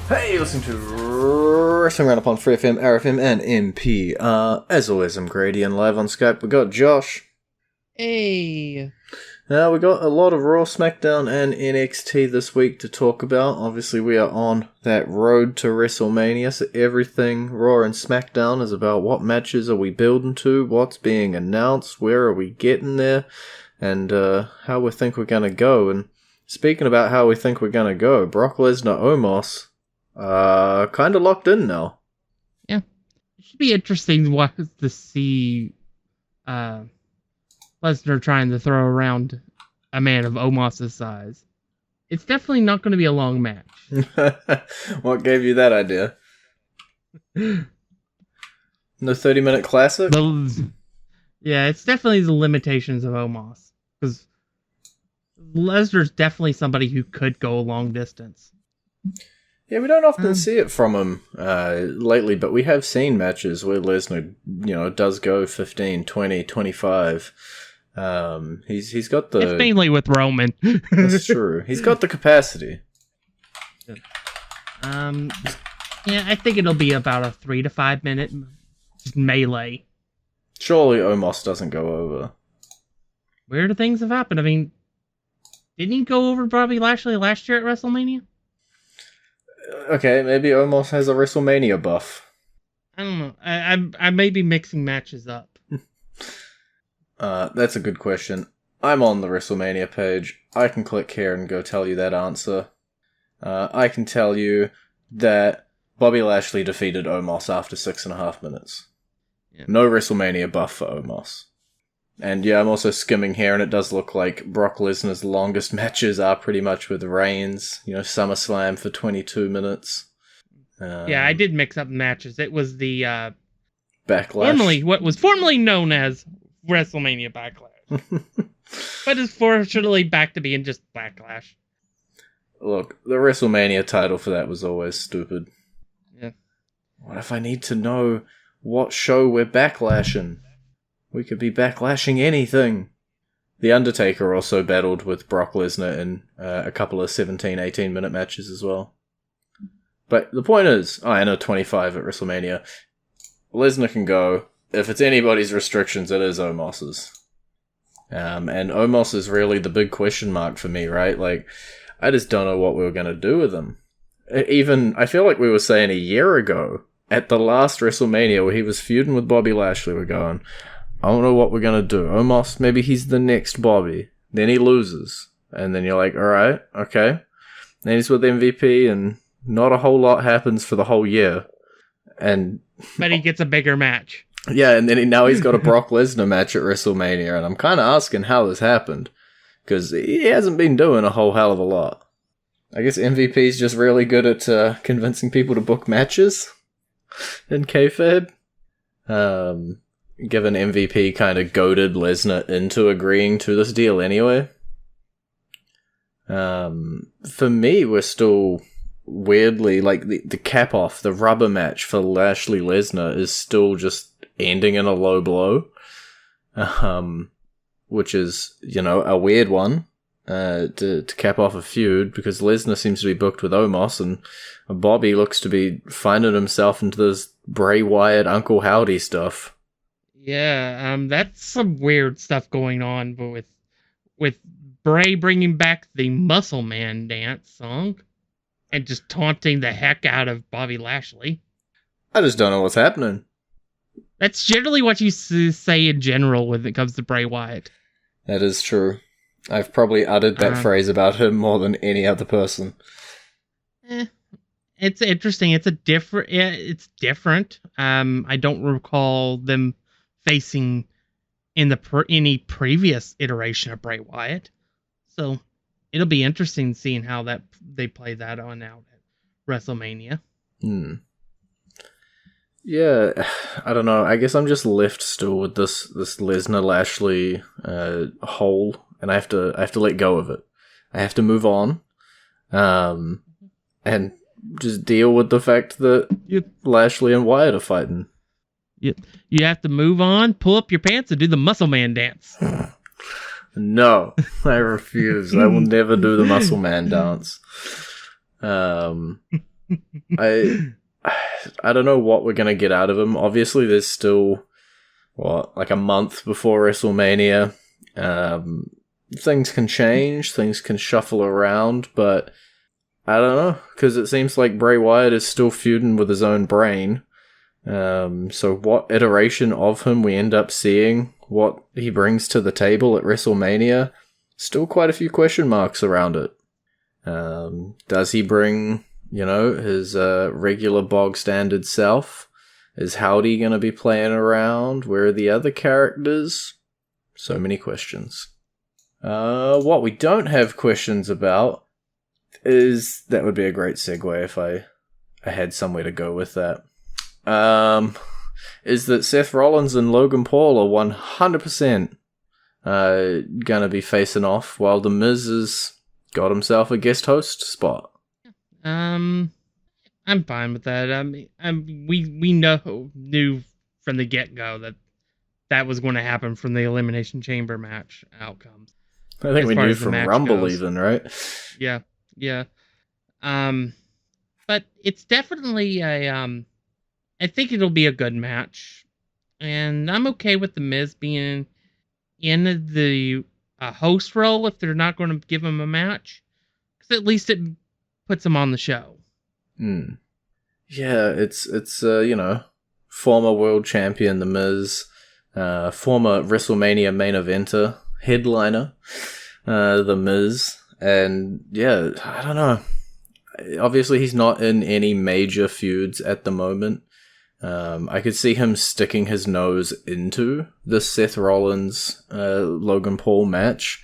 Hey, you're listening to Wrestling Roundup on FreeFM, ArrowFM, and MP. As always, I'm Grady, and live on Skype we got Josh. Hey. We got a lot of Raw, SmackDown, and NXT this week to talk about. Obviously, we are on that road to WrestleMania, so everything Raw and SmackDown is about what matches are we building to, what's being announced, where are we getting there, and how we think we're going to go. And speaking about how we think we're going to go, Brock Lesnar, Omos, kind of locked in now. Yeah. It should be interesting to see Lesnar trying to throw around a man of Omos' size. It's definitely not going to be a long match. What gave you that idea? No 30-minute classic? Yeah, it's definitely the limitations of Omos. Because Lesnar's definitely somebody who could go a long distance. Yeah, we don't often see it from him lately, but we have seen matches where Lesnar, does go 15, 20, 25. He's got the... It's mainly with Roman. That's true. He's got the capacity. Yeah, I think it'll be about a 3 to 5 minute melee. Surely Omos doesn't go over. Weird things have happened. I mean, didn't he go over Bobby Lashley last year at WrestleMania? Okay, maybe Omos has a WrestleMania buff. I don't know. I may be mixing matches up. That's a good question. I'm on the WrestleMania page. I can click here and go tell you that answer. I can tell you that Bobby Lashley defeated Omos after 6.5 minutes. Yeah. No WrestleMania buff for Omos. And yeah, I'm also skimming here, and it does look like Brock Lesnar's longest matches are pretty much with Reigns. SummerSlam for 22 minutes. Yeah, I did mix up matches. It was the Backlash. What was formerly known as WrestleMania Backlash. But it's fortunately back to being just Backlash. Look, the WrestleMania title for that was always stupid. Yeah. What if I need to know what show we're backlashing? We could be backlashing anything. The Undertaker also battled with Brock Lesnar in a couple of 17, 18-minute matches as well. But the point is, I know 25 at WrestleMania. Lesnar can go. If it's anybody's restrictions, it is Omos's. And Omos is really the big question mark for me, right? Like, I just don't know what we were going to do with him. Even, I feel like we were saying a year ago, at the last WrestleMania where he was feuding with Bobby Lashley, we're going, I don't know what we're going to do. Omos, maybe he's the next Bobby. Then he loses. And then you're like, alright, okay. Then he's with MVP and not a whole lot happens for the whole year. But he gets a bigger match. Yeah, and then now he's got a Brock Lesnar match at WrestleMania, and I'm kind of asking how this happened. Because he hasn't been doing a whole hell of a lot. I guess MVP's just really good at convincing people to book matches in kayfabe. Given MVP kind of goaded Lesnar into agreeing to this deal anyway. For me, we're still weirdly, like, the cap-off, the rubber match for Lashley Lesnar is still just ending in a low blow. Which is, a weird one to cap off a feud, because Lesnar seems to be booked with Omos, and Bobby looks to be finding himself into this Bray Wyatt Uncle Howdy stuff. Yeah, that's some weird stuff going on, but with Bray bringing back the Muscle Man dance song and just taunting the heck out of Bobby Lashley. I just don't know what's happening. That's generally what you say in general when it comes to Bray Wyatt. That is true. I've probably uttered that phrase about him more than any other person. It's interesting. It's different. I don't recall them facing in any previous iteration of Bray Wyatt. So it'll be interesting seeing how they play that on out at WrestleMania. Yeah, I don't know. I guess I'm just left still with this Lesnar Lashley hole, and I have to let go of it. I have to move on, and just deal with the fact that Lashley and Wyatt are fighting. You have to move on, pull up your pants, and do the Muscle Man dance. No, I refuse. I will never do the Muscle Man dance. I I don't know what we're gonna get out of him. Obviously, there's still like a month before WrestleMania. Things can change, things can shuffle around, but I don't know, because it seems like Bray Wyatt is still feuding with his own brain. So what iteration of him we end up seeing, what he brings to the table at WrestleMania, still quite a few question marks around it. Does he bring, his regular bog standard self? Is Howdy going to be playing around? Where are the other characters? So many questions. What we don't have questions about is, that would be a great segue if I had somewhere to go with that. Is that Seth Rollins and Logan Paul are 100% gonna be facing off, while The Miz has got himself a guest host spot. I'm fine with that. I mean, we knew from the get-go that was going to happen from the Elimination Chamber match outcomes. I think we knew from Rumble goes. Even, right? Yeah. But it's definitely I think it'll be a good match, and I'm okay with The Miz being in the host role if they're not going to give him a match, because at least it puts him on the show. Yeah, it's former world champion The Miz, former WrestleMania main eventer, headliner, The Miz, and yeah, I don't know. Obviously, he's not in any major feuds at the moment. I could see him sticking his nose into the Seth Rollins Logan Paul match.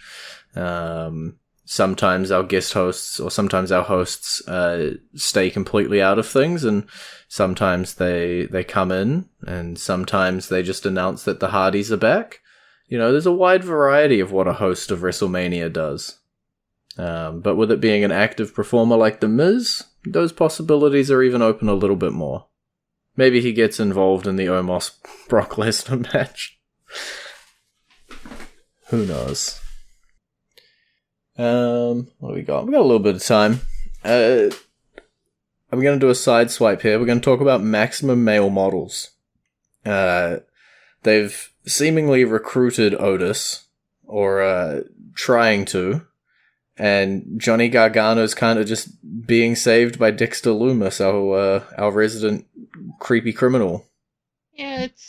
Sometimes our guest hosts, or sometimes our hosts, stay completely out of things, and sometimes they come in, and sometimes they just announce that the Hardys are back. There's a wide variety of what a host of WrestleMania does. But with it being an active performer like The Miz, those possibilities are even open a little bit more. Maybe he gets involved in the Omos Brock Lesnar match. Who knows? What do we got? We got a little bit of time. I'm going to do a side swipe here. We're going to talk about Maximum Male Models. They've seemingly recruited Otis, or trying to, and Johnny Gargano's kind of just being saved by Dexter Lumis, our resident creepy criminal. Yeah, it's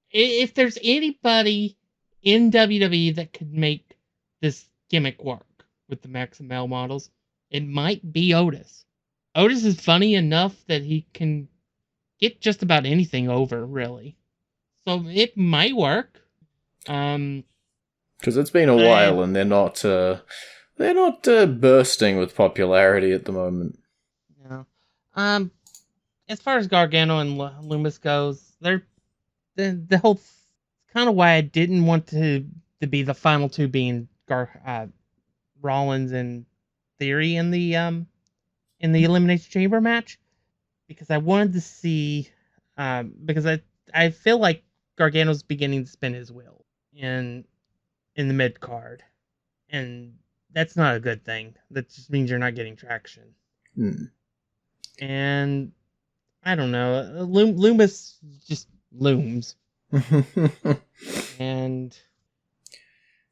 if there's anybody in WWE that could make this gimmick work with the Maximum Male Models, it might be Otis. Otis is funny enough that he can get just about anything over, really. So it might work. Because it's been a while, and they're not bursting with popularity at the moment. Yeah. As far as Gargano and Lumis goes, they're the whole kind of why I didn't want to be the final two being Rollins and Theory in the Elimination Chamber match, because I wanted to see because I feel like Gargano's beginning to spin his wheel in the mid card, and that's not a good thing. That just means you're not getting traction. And I don't know, Lumis just looms. And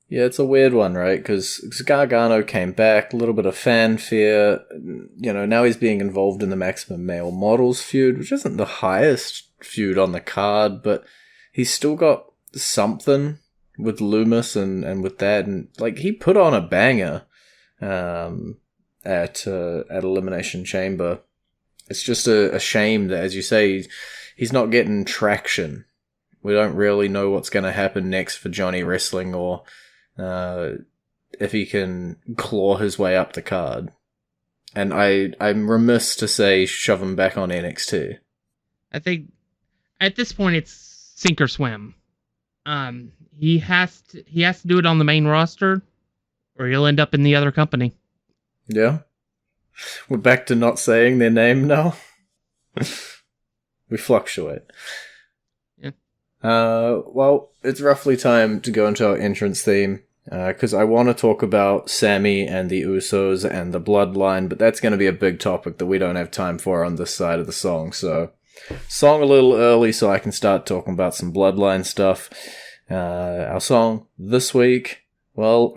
yeah, it's a weird one, right? Because Gargano came back, a little bit of fanfare. Now he's being involved in the Maximum Male Models feud, which isn't the highest feud on the card, but he's still got something with Lumis and with that, and he put on a banger at Elimination Chamber. It's just a shame that, as you say, he's not getting traction. We don't really know what's going to happen next for Johnny Wrestling, or if he can claw his way up the card. And I'm remiss to say shove him back on NXT. I think at this point it's sink or swim. He has to do it on the main roster, or he'll end up in the other company. Yeah. We're back to not saying their name now. We fluctuate. Yeah. Well, it's roughly time to go into our entrance theme. because I want to talk about Sami and the Usos and the Bloodline, but that's going to be a big topic that we don't have time for on this side of the song. So, song a little early so I can start talking about some Bloodline stuff. Our song this week, well,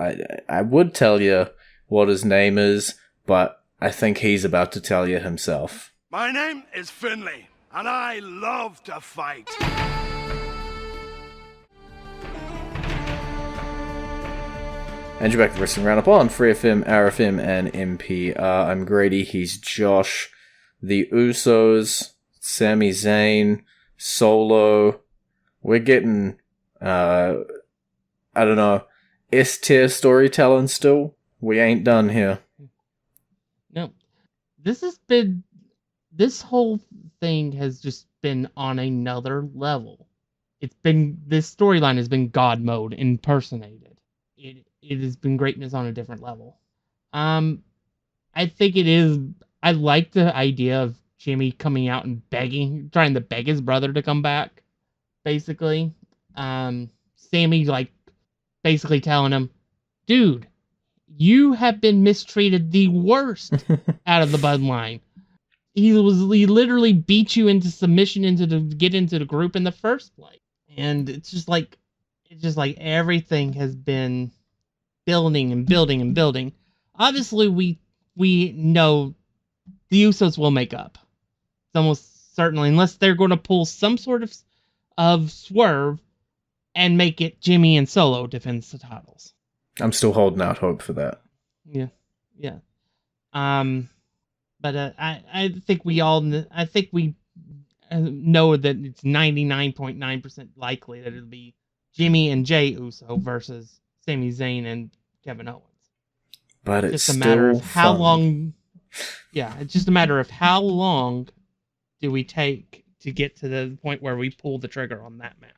I would tell you what his name is, but I think he's about to tell you himself. My name is Finley, and I love to fight. And you're back to Wrestling Roundup on FreeFM, ArrowFM, and MPR. I'm Grady, he's Josh. The Usos, Sami Zayn, Solo. We're getting, I don't know, S-tier storytelling still. We ain't done here. No. This whole thing has just been on another level. This storyline has been God mode impersonated. It has been greatness on a different level. I think it is. I like the idea of Jimmy coming out and trying to beg his brother to come back. Basically, Sami basically telling him, "Dude, you have been mistreated the worst out of the Bloodline. He literally beat you into submission to get into the group in the first place." And it's just like everything has been building and building and building. Obviously, we know the Usos will make up. It's almost certainly, unless they're going to pull some sort of swerve and make it Jimmy and Solo defend the titles. I'm still holding out hope for that. Yeah. But I think we all know that it's 99.9% likely that it'll be Jimmy and Jey Uso versus Sami Zayn and Kevin Owens. But it's just a matter of how fun. long. Yeah, it's just a matter of how long do we take to get to the point where we pull the trigger on that match.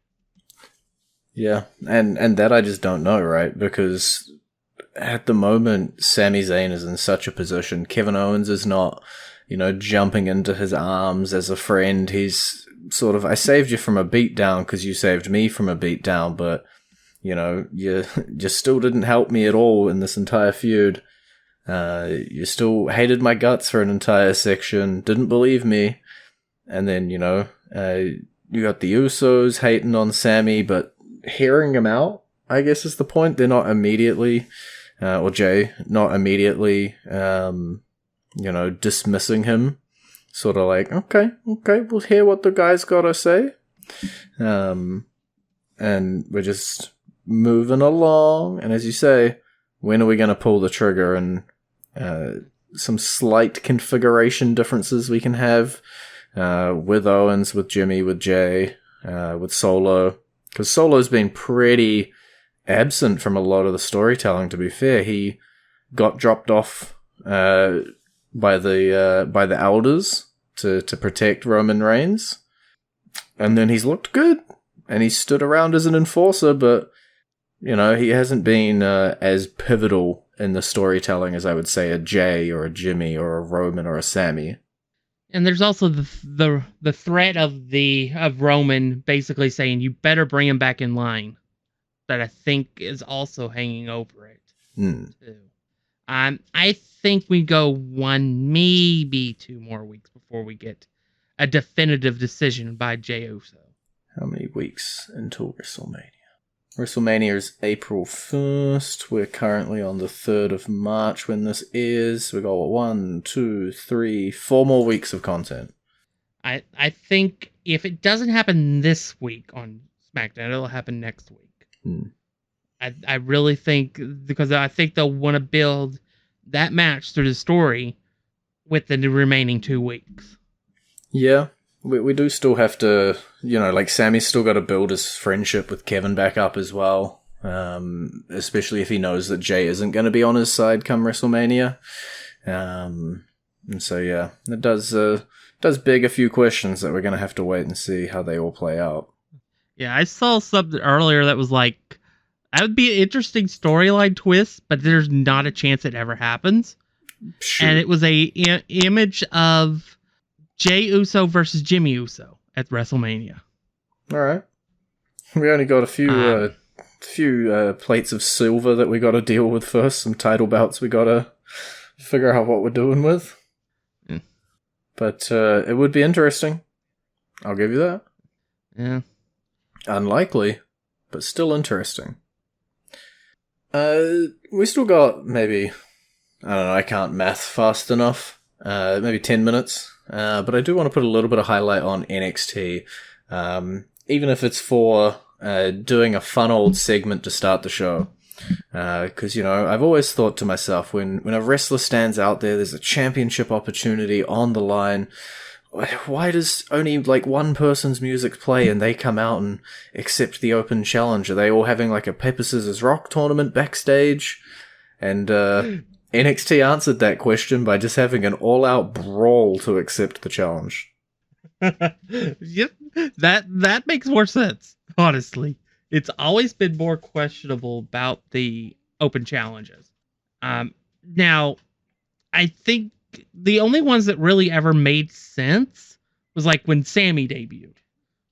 Yeah, and that I just don't know, right? Because at the moment, Sami Zayn is in such a position. Kevin Owens is not, jumping into his arms as a friend. He's sort of, I saved you from a beatdown because you saved me from a beatdown, but, you still didn't help me at all in this entire feud. You still hated my guts for an entire section, didn't believe me. And then, you got the Usos hating on Sami, but hearing him out, I guess is the point. They're not immediately, or Jay, not immediately, dismissing him. Sort of like, okay, we'll hear what the guy's gotta say. And we're just moving along. And as you say, when are we going to pull the trigger? And some slight configuration differences we can have with Owens, with Jimmy, with Jay, with Solo. Because Solo's been pretty absent from a lot of the storytelling, to be fair. He got dropped off by the elders to protect Roman Reigns. And then he's looked good. And he's stood around as an enforcer, but, he hasn't been as pivotal in the storytelling as I would say a Jay or a Jimmy or a Roman or a Sami. And there's also the threat of Roman basically saying you better bring him back in line, that I think is also hanging over it too. I think we go 1, maybe 2 more weeks before we get a definitive decision by Jey Uso. How many weeks until WrestleMania? WrestleMania is April 1st. We're currently on the 3rd of March when this is. We got 1, 2, 3, 4 more weeks of content. I think if it doesn't happen this week on SmackDown, it'll happen next week. I really think, because I think they'll want to build that match through the story with the remaining 2 weeks. Yeah. We do still have to, Sami's still got to build his friendship with Kevin back up as well. Especially if he knows that Jay isn't going to be on his side come WrestleMania. And so, yeah, it does beg a few questions that we're going to have to wait and see how they all play out. Yeah, I saw something earlier that was like, that would be an interesting storyline twist, but there's not a chance it ever happens. Shoot. And it was a image of Jey Uso versus Jimmy Uso at WrestleMania. All right. We only got a few plates of silver that we got to deal with first. Some title belts we got to figure out what we're doing with. Yeah. But it would be interesting. I'll give you that. Yeah. Unlikely, but still interesting. We still got maybe, I don't know, I can't math fast enough. Maybe 10 minutes. But I do want to put a little bit of highlight on NXT. Even if it's for doing a fun old segment to start the show. Because, I've always thought to myself, when a wrestler stands out there, there's a championship opportunity on the line. Why does only one person's music play and they come out and accept the open challenge? Are they all having a paper scissors rock tournament backstage? And NXT answered that question by just having an all-out brawl to accept the challenge. Yep, that makes more sense, honestly. It's always been more questionable about the open challenges. Now, I think the only ones that really ever made sense was when Sami debuted,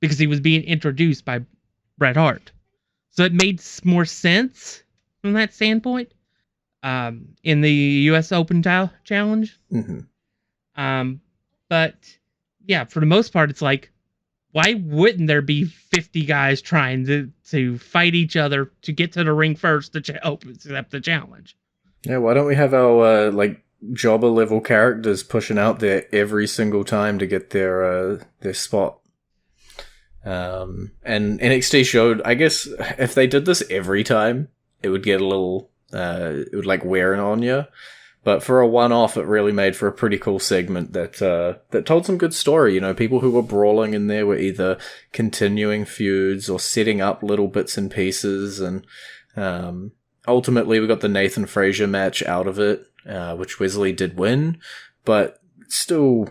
because he was being introduced by Bret Hart. So it made more sense from that standpoint. In the U.S. Open Challenge. Mm-hmm. But yeah, for the most part, it's why wouldn't there be 50 guys trying to fight each other to get to the ring first to accept the challenge? Yeah, why don't we have our jobber level characters pushing out there every single time to get their spot? And NXT showed, I guess, if they did this every time, it would get a little, it would wear on you. But for a one-off, it really made for a pretty cool segment that told some good story. People who were brawling in there were either continuing feuds or setting up little bits and pieces. And ultimately, we got the Nathan Frazier match out of it, which Wesley did win. But still,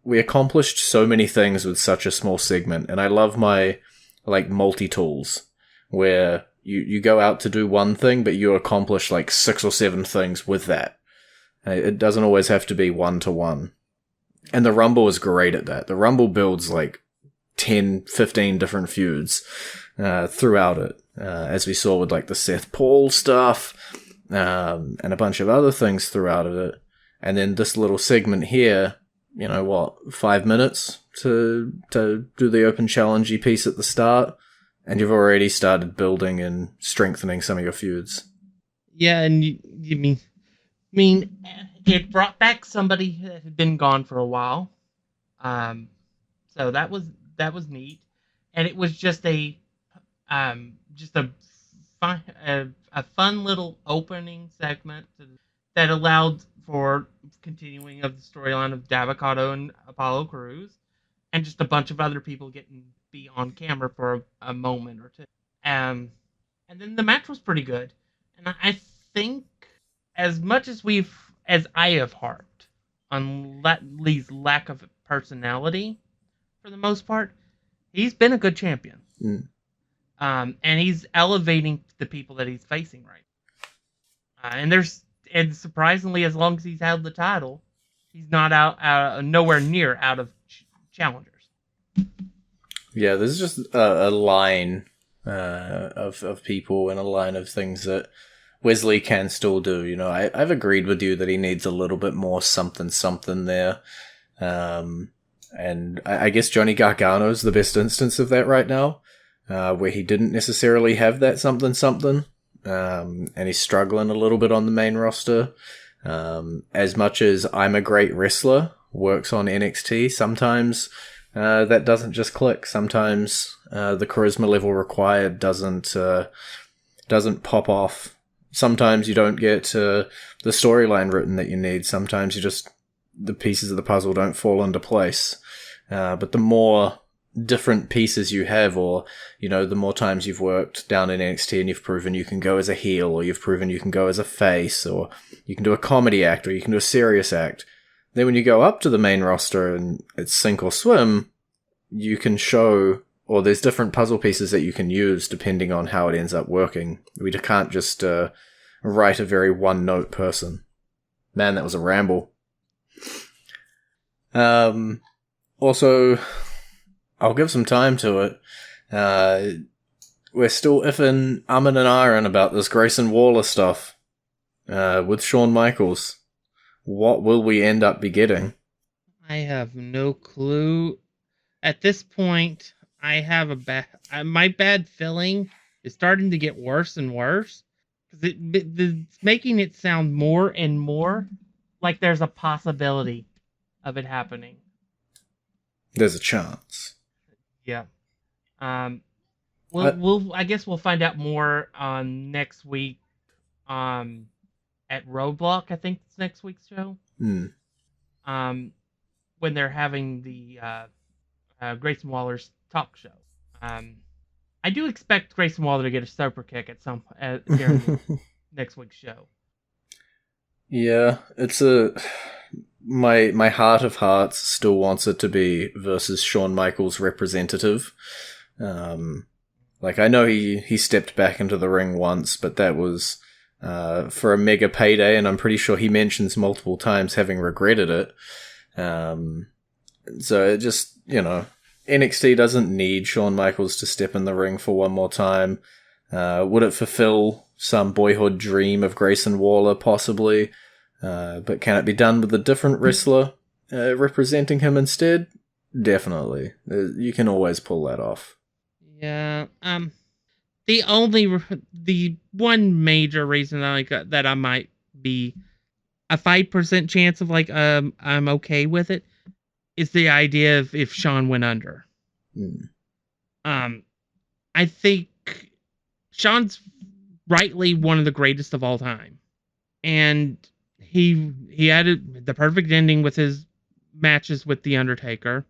we accomplished so many things with such a small segment. And I love my, multi-tools, where you go out to do one thing, but you accomplish 6 or 7 things with that. It doesn't always have to be one-to-one. And the Rumble is great at that. The Rumble builds 10, 15 different feuds throughout it, as we saw with the Seth Paul stuff and a bunch of other things throughout it. And then this little segment here, 5 minutes to do the open challenge piece at the start, and you've already started building and strengthening some of your feuds. Yeah, and you mean it brought back somebody that had been gone for a while. So that was neat, and it was just a fun little opening segment that allowed for continuing of the storyline of Davocado and Apollo Crews, and just a bunch of other people getting be on camera for a moment or two. And then the match was pretty good, and I think, as much as I have harped on Lee's lack of personality, for the most part, he's been a good champion. Mm. And he's elevating the people that he's facing right now. And surprisingly, as long as he's held the title, he's not nowhere near out of challengers. Yeah, there's just a line of people and a line of things that Wesley can still do. I've agreed with you that he needs a little bit more something there. And I guess Johnny Gargano's the best instance of that right now, where he didn't necessarily have that something. And he's struggling a little bit on the main roster. As much as I'm a great wrestler works on NXT, sometimes that doesn't just click. Sometimes the charisma level required doesn't pop off. Sometimes you don't get the storyline written that you need. Sometimes the pieces of the puzzle don't fall into place. But the more different pieces you have, or, the more times you've worked down in NXT and you've proven you can go as a heel, or you've proven you can go as a face, or you can do a comedy act, or you can do a serious act. Then when you go up to the main roster and it's sink or swim, you can show, or there's different puzzle pieces that you can use depending on how it ends up working. We can't just write a very one-note person. Man, that was a ramble. Also, I'll give some time to it. we're still iffing, and ahhing about this Grayson Waller stuff with Shawn Michaels. What will we end up be getting? I have no clue. At this point, I have my bad feeling is starting to get worse and worse because it's making it sound more and more like there's a possibility of it happening. There's a chance. Yeah. I guess we'll find out more on next week. At Roadblock, I think it's next week's show. When they're having the Grayson Waller's talk show. I do expect Grayson Waller to get a super kick at some during next week's show. Yeah, it's my heart of hearts still wants it to be versus Shawn Michaels representative. I know he stepped back into the ring once, but that was for a mega payday, and I'm pretty sure he mentions multiple times having regretted it. So it just, NXT doesn't need Shawn Michaels to step in the ring for one more time. Would it fulfill some boyhood dream of Grayson Waller? Possibly. But can it be done with a different wrestler representing him instead? Definitely. You can always pull that off. Yeah. The one major reason that I might be a 5% chance of I'm okay with it is the idea of if Shawn went under. I think Shawn's rightly one of the greatest of all time, and he had the perfect ending with his matches with The Undertaker.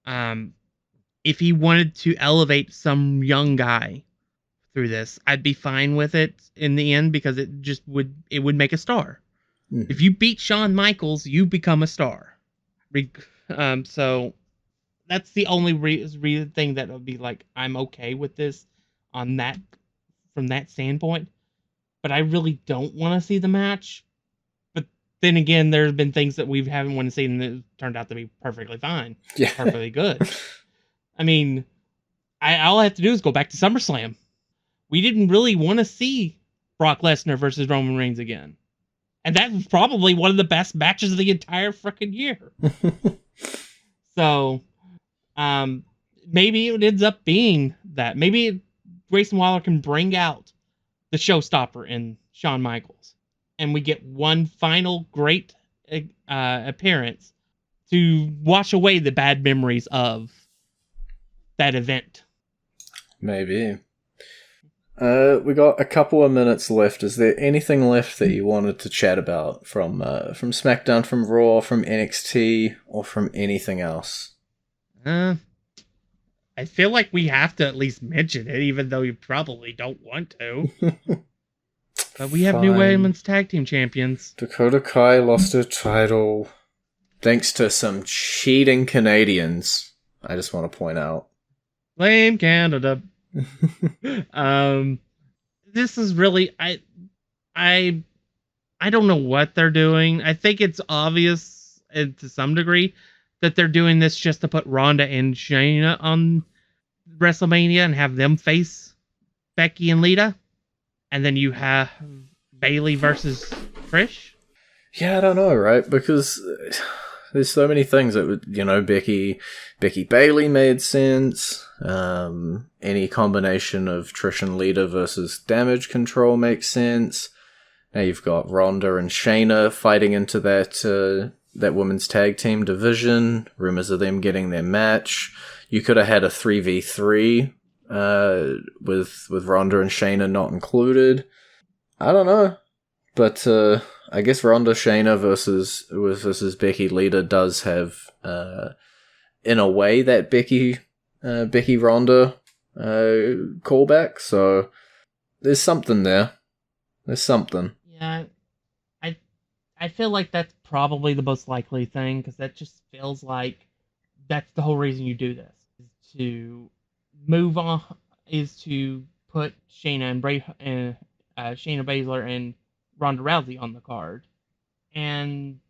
If he wanted to elevate some young guy through this, I'd be fine with it in the end because it would make a star. If you beat Shawn Michaels, you become a star. So that's the only thing that would be I'm okay with this from that standpoint. But I really don't want to see the match. But then again, there have been things that we haven't wanted to see and it turned out to be perfectly fine. Yeah. Perfectly good. I mean, all I have to do is go back to SummerSlam. We didn't really want to see Brock Lesnar versus Roman Reigns again. And that was probably one of the best matches of the entire freaking year. So, maybe it ends up being that. Maybe Grayson Waller can bring out the showstopper in Shawn Michaels. And we get one final great appearance to wash away the bad memories of that event. Maybe. We got a couple of minutes left. Is there anything left that you wanted to chat about from SmackDown, from Raw, from NXT, or from anything else? I feel like we have to at least mention it, even though you probably don't want to. But we have new women's tag team champions. Dakota Kai lost her title thanks to some cheating Canadians. I just want to point out. Blame Canada. This is really I don't know what they're doing. I think it's obvious to some degree that they're doing this just to put Ronda and Shayna on WrestleMania and have them face Becky and Lita, and then you have Bayley versus Trish. Yeah, I don't know, right? Because there's so many things that would, Becky Bayley made sense. Any combination of Trish and Lita versus Damage Control makes sense. Now you've got Ronda and Shayna fighting into that women's tag team division. Rumors of them getting their match. You could have had a 3v3 with Ronda and Shayna not included. I don't know, but I guess Ronda Shayna versus Becky Lita does have in a way that Becky Ronda callback. So there's something there. There's something. Yeah, I feel like that's probably the most likely thing because that just feels like that's the whole reason you do this is to move on, is to put Shayna Baszler and Ronda Rousey on the card, and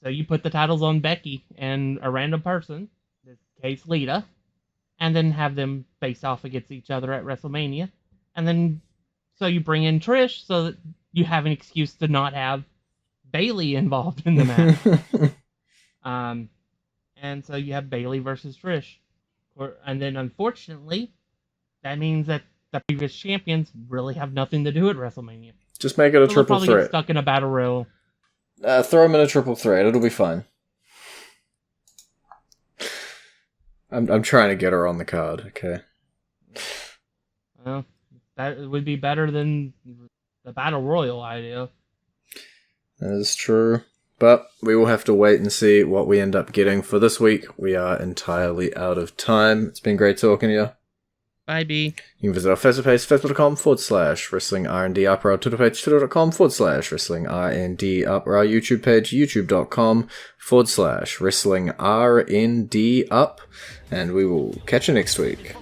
so you put the titles on Becky and a random person, in this case Lita, and then have them face off against each other at WrestleMania. And then, so you bring in Trish so that you have an excuse to not have Bayley involved in the match. And so you have Bayley versus Trish. And then, unfortunately, that means that the previous champions really have nothing to do at WrestleMania. Just make it a So triple they'll probably threat. get stuck in a battle royal. Throw them in a triple threat. It'll be fine. I'm trying to get her on the card, okay? Well, that would be better than the battle royal idea. That is true. But we will have to wait and see what we end up getting for this week. We are entirely out of time. It's been great talking to you. Bye, B. You can visit our Facebook page, facebook.com/Wrestling R&D Up, our Twitter page, twitter.com/Wrestling R&D Up, our YouTube page, youtube.com/Wrestling R&D Up, and we will catch you next week.